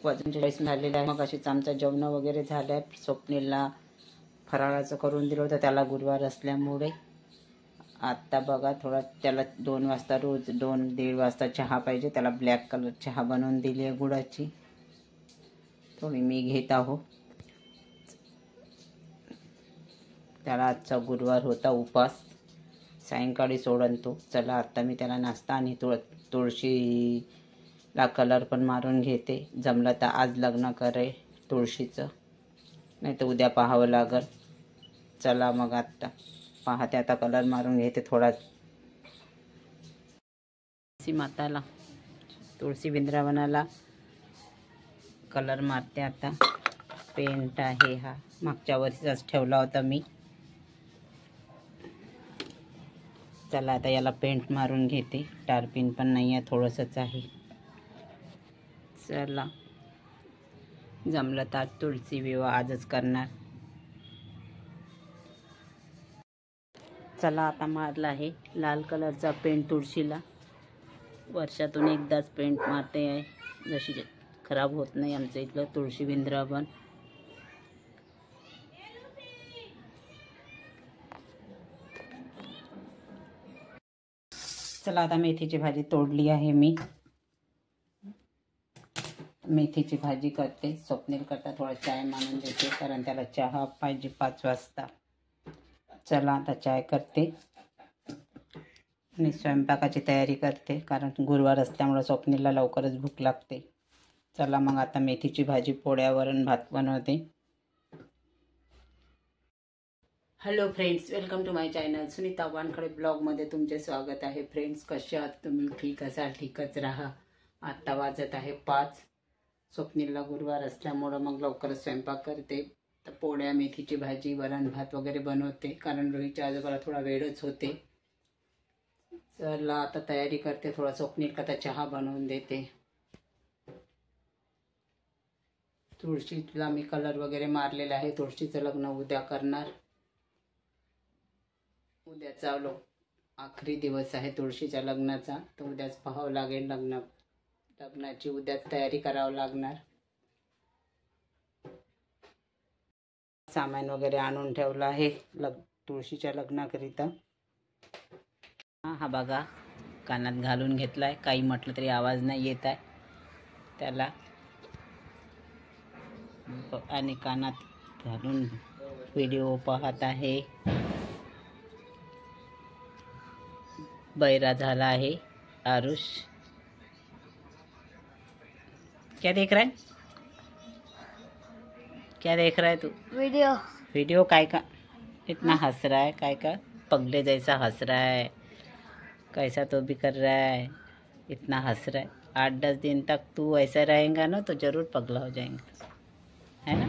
वजन 40 झालेलं आहे। मग अशीच आमचं जेवण वगैरे झालं। स्वप्नीलला फराळाचं करून दिलं होतं, त्याला गुरुवार असल्यामुळे। आता बघा थोडा त्याला 2 वाजता रोज 2-1.5 वाजता चहा पाहिजे। त्याला ब्लॅक कलर चहा बनवून दिली आहे गुळाची, थोडी मी घेत आहो। त्याला आजचा गुरुवार होता उपास, सायंकाळी सोडन तो। चला आता मी त्याला नाश्ता आणि तुळशीला कलर पण मारून घेते। जमलं तर आज लग्न करे तुळशीचं, नाही तर उद्या पाहावं लागल। चला मग आता पाहते, आता कलर मारून घेते थोडा। तुळशी माताला, तुळशी वृंदावनाला कलर मारते आता। पेंट आहे हा, मागच्या वर्षीचाच ठेवला होता मी। चला आता याला पेंट मारून घेते। टार्पिन पण नाही आहे, थोडंसंच आहे। चला जमलं तर आज तुळशी विवाह आजच करणार। चला आता मारला आहे लाल कलरचा पेंट तुळशीला। वर्षातून एकदाच पेंट मारते आहे, जशी खराब होत नाही आमचं इथलं तुळशी वृंदावन। चला आता मेथीची भाजी तोडली आहे मी, मेथीची भाजी करते। स्वप्नील करता थोडा चाय मानून देते, कारण त्याला चहा पाहिजे 5 वाजता। चला आता चाय करते आणि स्वयंपाकाची तयारी करते, कारण गुरुवार असल्यामुळे स्वप्नीलला लवकरच भूक लागते। चला मग आता मेथीची भाजी, पोळ्या, वरण भात बनवते। Hello friends, welcome to my channel Sunita Wankhade ब्लॉगमध्ये तुमचे स्वागत आहे। फ्रेंड्स, कसे आहात तुम्ही? ठीक असाल, ठीकच राहा। आत्ता वाजत आहे 5। स्वप्नीलला गुरुवार असल्यामुळं मग लवकरच स्वयंपाक करते। तर पोळ्या, मेथीची भाजी, वरण भात वगैरे बनवते, कारण रोहितच्या आजोबाला थोडा वेळच होते। चला आता तयारी करते, थोडा स्वप्नील करता चहा बनवून देते। तुळशीला मी कलर वगैरे मारलेला आहे। तुळशीचं लग्न उद्या करणार। उद्याचा आखरी दिवस आहे तुळशीच्या लग्नाचा, तर उद्याच पाहावं लागेल लग्नाची उद्याच तयारी करावं लागणार। सामान वगैरे आणून ठेवलं आहे तुळशीच्या लग्नाकरिता। हा बघा, कानात घालून घेतलाय, काही म्हटलं तरी आवाज नाही येत आहे त्याला। आणि कानात घालून व्हिडिओ पाहत आहे। बैरा झाला आहे आरुष। क्या देख रहा है? क्या देख रहा है तू? वीडियो काय का इतना हंस रहा है? काय का पगले जैसा हंस रहा है, कैसा तो भी कर रहा है, इतना हंस रहा है। 8-10 दिन तक तू ऐसा रहेगा ना तो जरूर पगला हो जाएंगे, है ना?